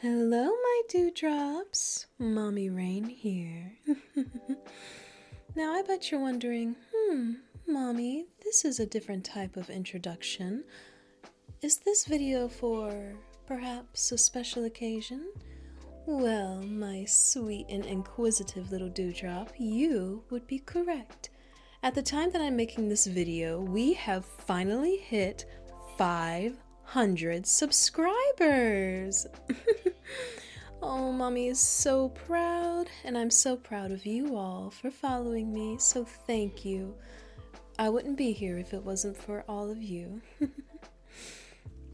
Hello, my dewdrops. Mommy Rain here. Now, I bet you're wondering, Mommy, this is a different type of introduction. Is this video for perhaps a special occasion? Well, my sweet and inquisitive little dewdrop, you would be correct. At the time that I'm making this video, we have finally hit 500 subscribers. Oh, Mommy is so proud, and I'm so proud of you all for following me, so thank you. I wouldn't be here if it wasn't for all of you.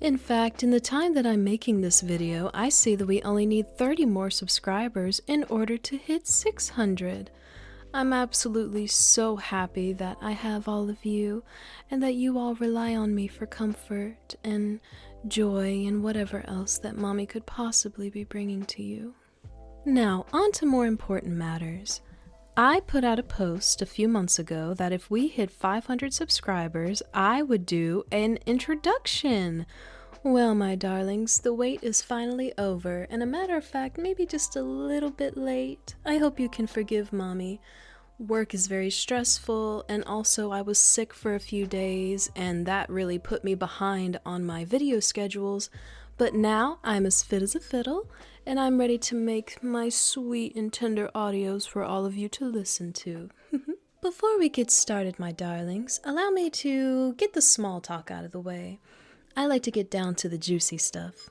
In fact, in the time that I'm making this video, I see that we only need 30 more subscribers in order to hit 600. I'm absolutely so happy that I have all of you and that you all rely on me for comfort and joy and whatever else that Mommy could possibly be bringing to you. Now, on to more important matters. I put out a post a few months ago that if we hit 500 subscribers, I would do an introduction. Well, my darlings, the wait is finally over, and a matter of fact, maybe just a little bit late. I hope you can forgive Mommy. Work is very stressful, and also I was sick for a few days, and that really put me behind on my video schedules. But now I'm as fit as a fiddle, and I'm ready to make my sweet and tender audios for all of you to listen to. Before we get started, my darlings, allow me to get the small talk out of the way. I like to get down to the juicy stuff.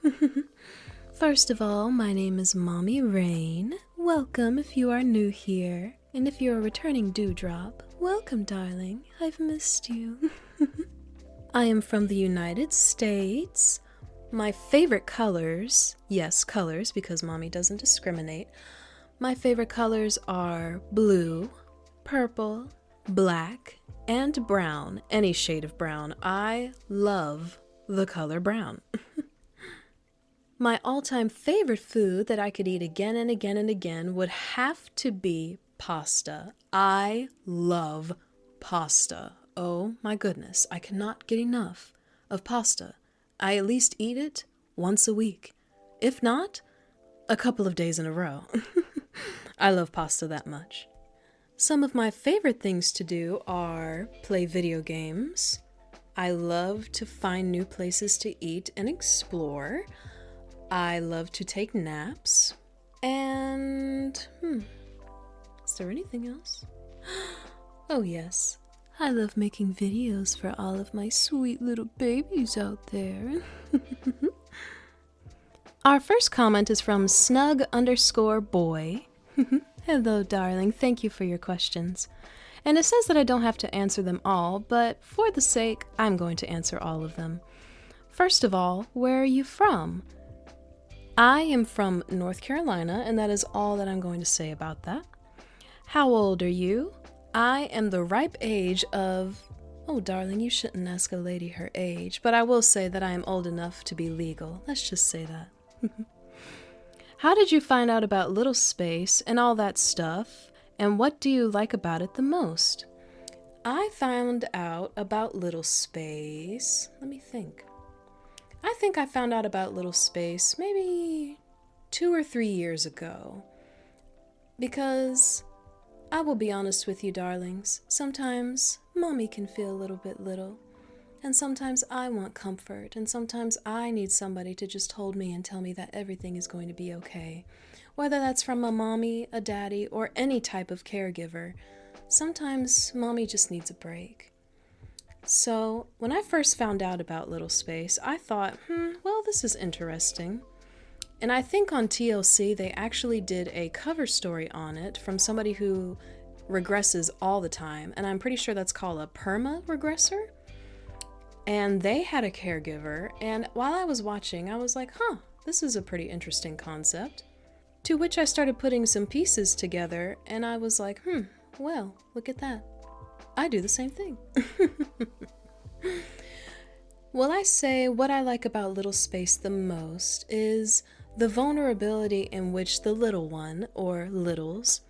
First of all, my name is Mommy Rain. Welcome if you are new here. And if you're a returning dewdrop, welcome, darling. I've missed you. I am from the United States. My favorite colors, yes, colors, because Mommy doesn't discriminate. My favorite colors are blue, purple, black, and brown. Any shade of brown. I love the color brown. My all-time favorite food that I could eat again and again and again would have to be pasta. I love pasta. Oh my goodness, I cannot get enough of pasta. I at least eat it once a week. If not, a couple of days in a row. I love pasta that much. Some of my favorite things to do are play video games. I love to find new places to eat and explore. I love to take naps. And, is there anything else? Oh yes, I love making videos for all of my sweet little babies out there. Our first comment is from snug_boy. Hello, darling. Thank you for your questions. And it says that I don't have to answer them all, but for the sake, I'm going to answer all of them. First of all, where are you from? I am from North Carolina, and that is all that I'm going to say about that. How old are you? I am the ripe age of... Oh, darling, you shouldn't ask a lady her age, but I will say that I am old enough to be legal. Let's just say that. How did you find out about Little Space and all that stuff, and what do you like about it the most? I found out about Little Space... Let me think. I think I found out about Little Space maybe 2 or 3 years ago. Because... I will be honest with you, darlings. Sometimes Mommy can feel a little bit little. And sometimes I want comfort. And sometimes I need somebody to just hold me and tell me that everything is going to be okay. Whether that's from a mommy, a daddy, or any type of caregiver. Sometimes Mommy just needs a break. So when I first found out about Little Space, I thought, well, this is interesting. And I think on TLC, they actually did a cover story on it from somebody who regresses all the time. And I'm pretty sure that's called a perma-regressor. And they had a caregiver. And while I was watching, I was like, this is a pretty interesting concept. To which I started putting some pieces together. And I was like, well, look at that. I do the same thing. Well, I say what I like about Little Space the most is the vulnerability in which the little one, or littles,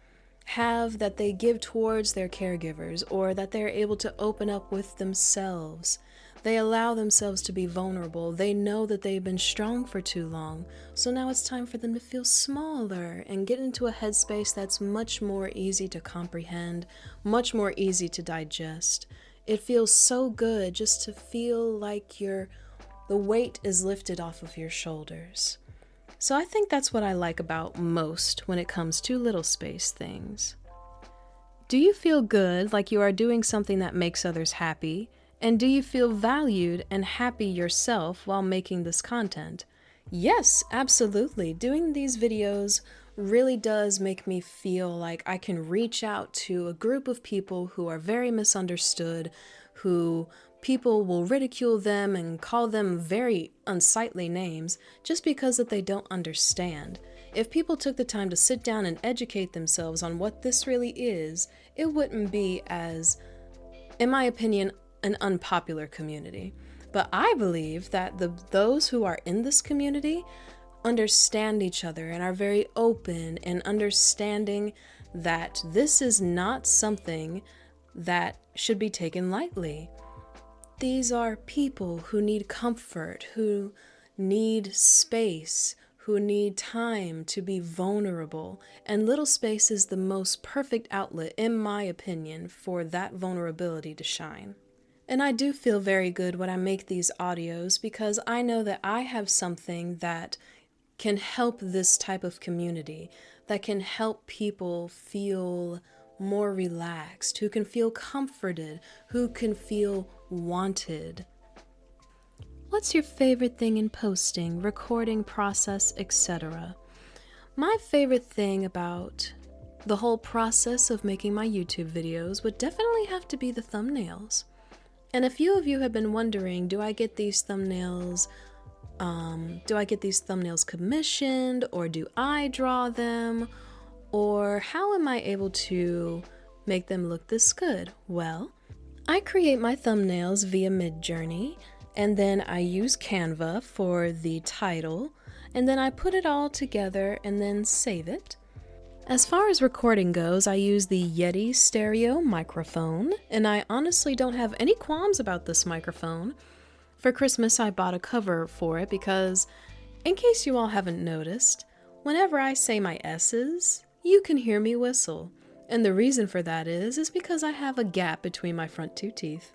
have that they give towards their caregivers, or that they're able to open up with themselves. They allow themselves to be vulnerable. They know that they've been strong for too long. So now it's time for them to feel smaller and get into a headspace that's much more easy to comprehend, much more easy to digest. It feels so good just to feel like the weight is lifted off of your shoulders. So I think that's what I like about most when it comes to little space things. Do you feel good, like you are doing something that makes others happy? And do you feel valued and happy yourself while making this content? Yes, absolutely. Doing these videos really does make me feel like I can reach out to a group of people who are very misunderstood, who people will ridicule them and call them very unsightly names just because that they don't understand. If people took the time to sit down and educate themselves on what this really is, it wouldn't be as, in my opinion, an unpopular community. But I believe that those who are in this community understand each other and are very open and understanding that this is not something that should be taken lightly. These are people who need comfort, who need space, who need time to be vulnerable, and little space is the most perfect outlet, in my opinion, for that vulnerability to shine. And I do feel very good when I make these audios because I know that I have something that can help this type of community, that can help people feel more relaxed, who can feel comforted, who can feel wanted. What's your favorite thing in posting, recording process, etc.? My favorite thing about the whole process of making my YouTube videos would definitely have to be the thumbnails. And a few of you have been wondering, do I get these thumbnails commissioned, or do I draw them? Or how am I able to make them look this good? Well, I create my thumbnails via Midjourney, and then I use Canva for the title, and then I put it all together and then save it. As far as recording goes, I use the Yeti stereo microphone, and I honestly don't have any qualms about this microphone. For Christmas, I bought a cover for it because, in case you all haven't noticed, whenever I say my S's, you can hear me whistle. And the reason for that is because I have a gap between my front two teeth.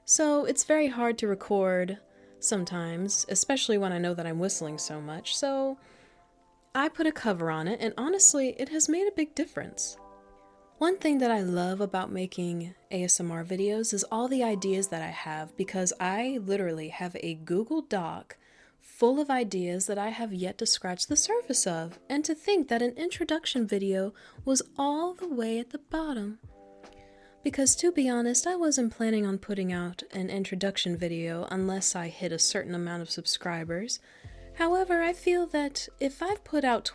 So it's very hard to record sometimes, especially when I know that I'm whistling so much. So I put a cover on it, and honestly, it has made a big difference. One thing that I love about making ASMR videos is all the ideas that I have, because I literally have a Google Doc full of ideas that I have yet to scratch the surface of, and to think that an introduction video was all the way at the bottom. Because to be honest, I wasn't planning on putting out an introduction video unless I hit a certain amount of subscribers. However, I feel that if I've put out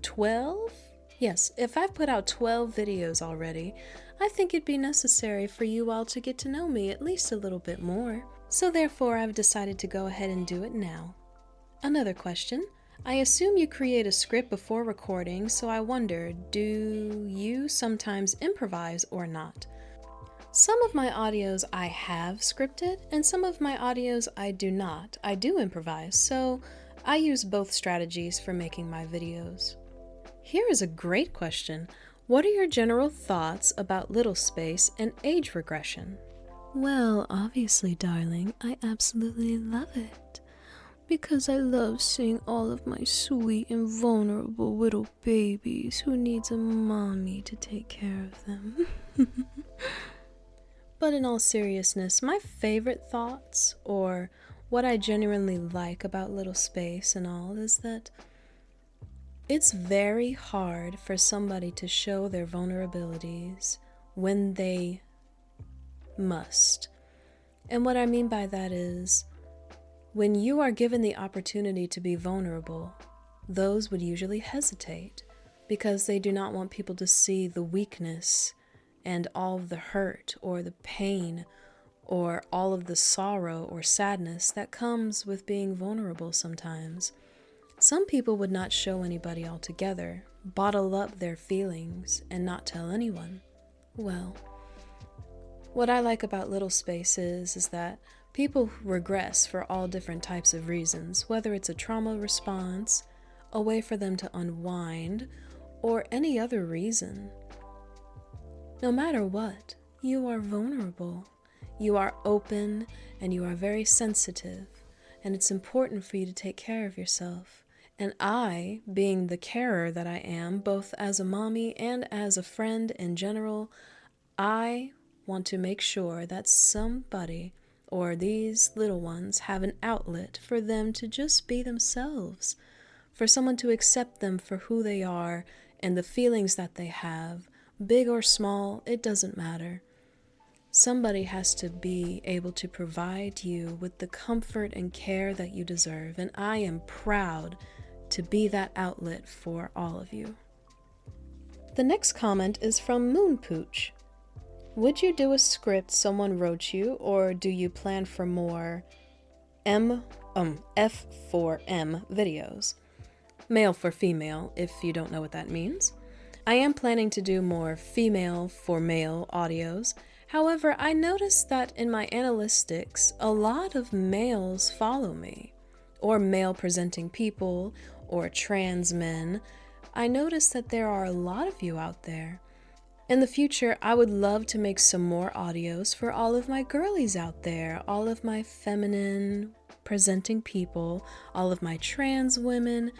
12 videos already, I think it'd be necessary for you all to get to know me at least a little bit more. So therefore, I've decided to go ahead and do it now. Another question. I assume you create a script before recording, so I wonder, do you sometimes improvise or not? Some of my audios I have scripted, and some of my audios I do not. I do improvise, so I use both strategies for making my videos. Here is a great question. What are your general thoughts about little space and age regression? Well, obviously, darling, I absolutely love it. Because I love seeing all of my sweet and vulnerable little babies who needs a mommy to take care of them. But in all seriousness, my favorite thoughts, or what I genuinely like about little space and all, is that it's very hard for somebody to show their vulnerabilities when they must. And what I mean by that is, when you are given the opportunity to be vulnerable, those would usually hesitate because they do not want people to see the weakness and all of the hurt or the pain or all of the sorrow or sadness that comes with being vulnerable sometimes. Some people would not show anybody altogether, bottle up their feelings, and not tell anyone. Well, What I like about little spaces is that people regress for all different types of reasons, whether it's a trauma response, a way for them to unwind, or any other reason. No matter what, you are vulnerable, you are open, and you are very sensitive, and it's important for you to take care of yourself. And I, being the carer that I am, both as a mommy and as a friend in general, I want to make sure that somebody or these little ones have an outlet for them to just be themselves, for someone to accept them for who they are and the feelings that they have, big or small, it doesn't matter. Somebody has to be able to provide you with the comfort and care that you deserve, and I am proud to be that outlet for all of you. The next comment is from Moonpooch. Would you do a script someone wrote you, or do you plan for more F4M videos? Male for female, if you don't know what that means. I am planning to do more female for male audios. However, I noticed that in my analytics, a lot of males follow me, or male presenting people, or trans men. I noticed that there are a lot of you out there. In the future, I would love to make some more audios for all of my girlies out there, all of my feminine presenting people, all of my trans women.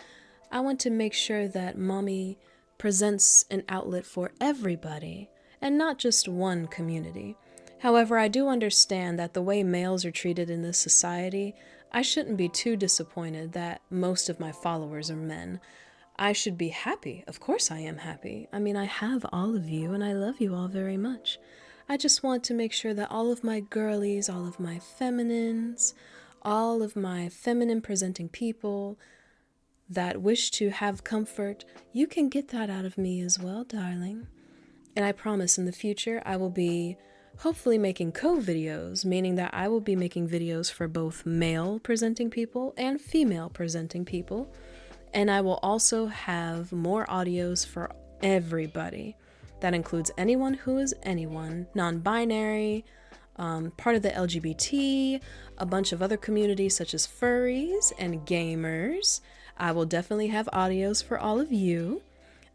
I want to make sure that mommy presents an outlet for everybody and not just one community. However, I do understand that the way males are treated in this society, I shouldn't be too disappointed that most of my followers are men. I should be happy. Of course I am happy. I mean, I have all of you and I love you all very much. I just want to make sure that all of my girlies, all of my feminines, all of my feminine presenting people that wish to have comfort, you can get that out of me as well, darling. And I promise in the future I will be hopefully making co-videos, meaning that I will be making videos for both male presenting people and female presenting people. And I will also have more audios for everybody. That includes anyone who is anyone, non-binary, part of the LGBT, a bunch of other communities such as furries and gamers. I will definitely have audios for all of you.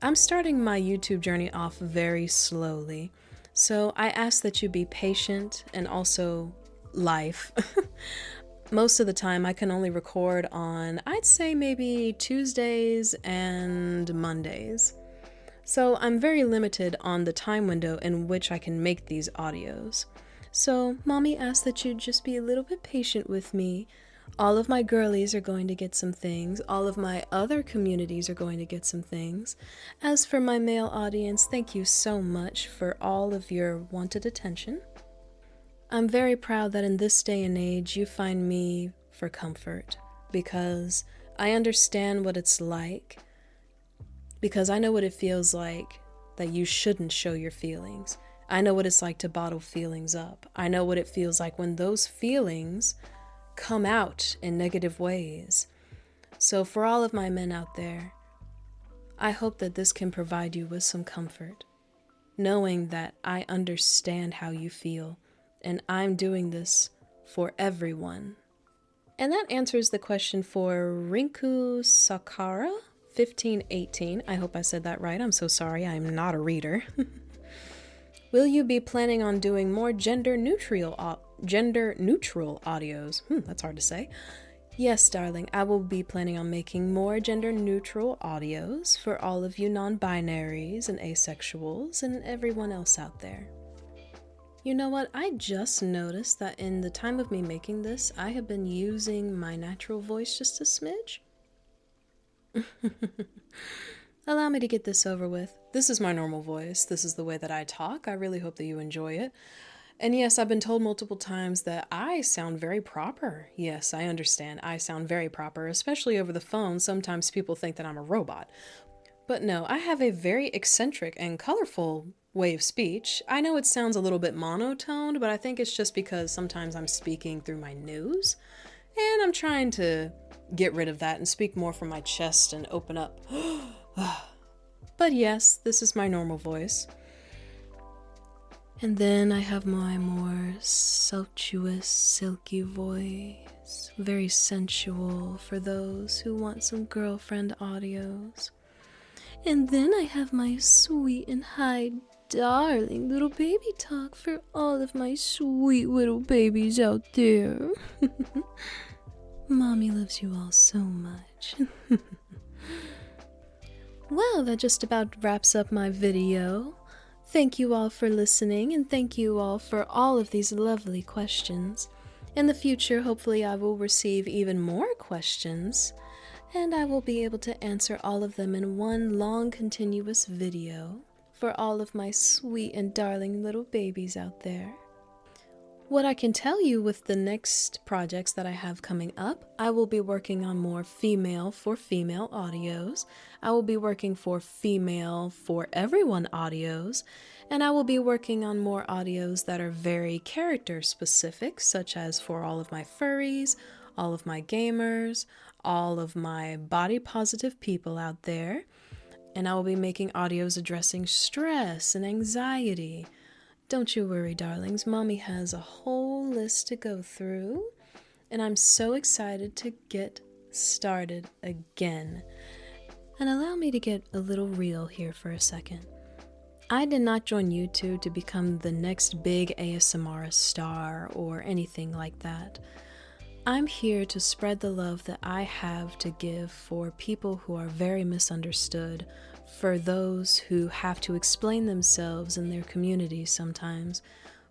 I'm starting my YouTube journey off very slowly, so I ask that you be patient and also life. Most of the time I can only record on, I'd say maybe Tuesdays and Mondays. So I'm very limited on the time window in which I can make these audios. So mommy asks that you just be a little bit patient with me. All of my girlies are going to get some things. All of my other communities are going to get some things. As for my male audience, thank you so much for all of your wanted attention. I'm very proud that in this day and age you find me for comfort, because I understand what it's like, because I know what it feels like that you shouldn't show your feelings. I know what it's like to bottle feelings up. I know what it feels like when those feelings come out in negative ways. So for all of my men out there, I hope that this can provide you with some comfort, knowing that I understand how you feel. And I'm doing this for everyone. And that answers the question for Rinku Sakara 1518. I hope I said that right. I'm so sorry. I'm not a reader. Will you be planning on doing more gender neutral audios? That's hard to say. Yes, darling. I will be planning on making more gender neutral audios for all of you non-binaries and asexuals and everyone else out there. You know what? I just noticed that in the time of me making this, I have been using my natural voice just a smidge. Allow me to get this over with. This is my normal voice. This is the way that I talk. I really hope that you enjoy it. And yes, I've been told multiple times that I sound very proper. Yes, I understand. I sound very proper, especially over the phone. Sometimes people think that I'm a robot. But no, I have a very eccentric and colorful way of speech. I know it sounds a little bit monotoned, but I think it's just because sometimes I'm speaking through my nose, and I'm trying to get rid of that and speak more from my chest and open up. But yes, this is my normal voice. And then I have my more sumptuous, silky voice, very sensual for those who want some girlfriend audios. And then I have my sweet and high, darling little baby talk for all of my sweet little babies out there. Mommy loves you all so much. Well, that just about wraps up my video. Thank you all for listening, and thank you all for all of these lovely questions. In the future, hopefully I will receive even more questions, and I will be able to answer all of them in one long continuous video for all of my sweet and darling little babies out there. What I can tell you with the next projects that I have coming up, I will be working on more female for female audios. I will be working for female for everyone audios, and I will be working on more audios that are very character specific, such as for all of my furries, all of my gamers, all of my body positive people out there. And I will be making audios addressing stress and anxiety. Don't you worry, darlings. Mommy has a whole list to go through, and I'm so excited to get started again. And allow me to get a little real here for a second. I did not join YouTube to become the next big ASMR star or anything like that. I'm here to spread the love that I have to give for people who are very misunderstood, for those who have to explain themselves in their communities sometimes,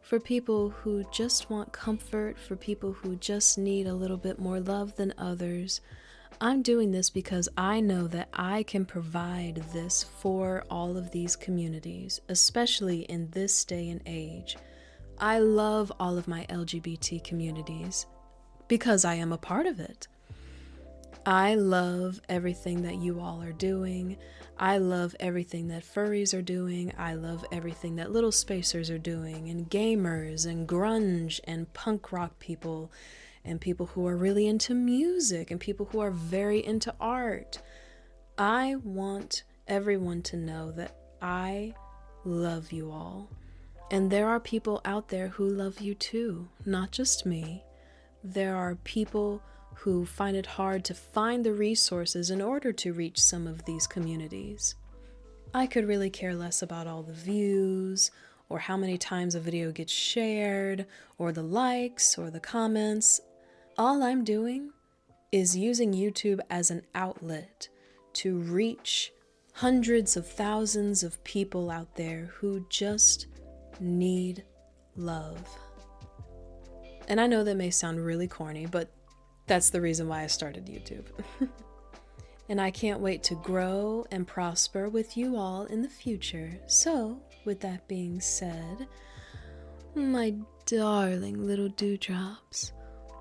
for people who just want comfort, for people who just need a little bit more love than others. I'm doing this because I know that I can provide this for all of these communities, especially in this day and age. I love all of my LGBT communities because I am a part of it. I love everything that you all are doing. I love everything that furries are doing. I love everything that little spacers are doing, and gamers and grunge and punk rock people and people who are really into music and people who are very into art. I want everyone to know that I love you all. And there are people out there who love you too, not just me. There are people who find it hard to find the resources in order to reach some of these communities. I could really care less about all the views, or how many times a video gets shared, or the likes, or the comments. All I'm doing is using YouTube as an outlet to reach hundreds of thousands of people out there who just need love. And I know that may sound really corny, but that's the reason why I started YouTube. And I can't wait to grow and prosper with you all in the future. So, with that being said, my darling little dewdrops,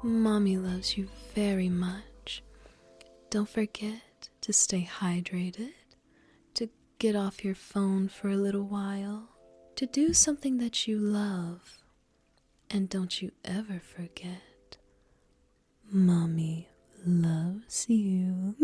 Mommy loves you very much. Don't forget to stay hydrated, to get off your phone for a little while, to do something that you love. And don't you ever forget, Mommy loves you.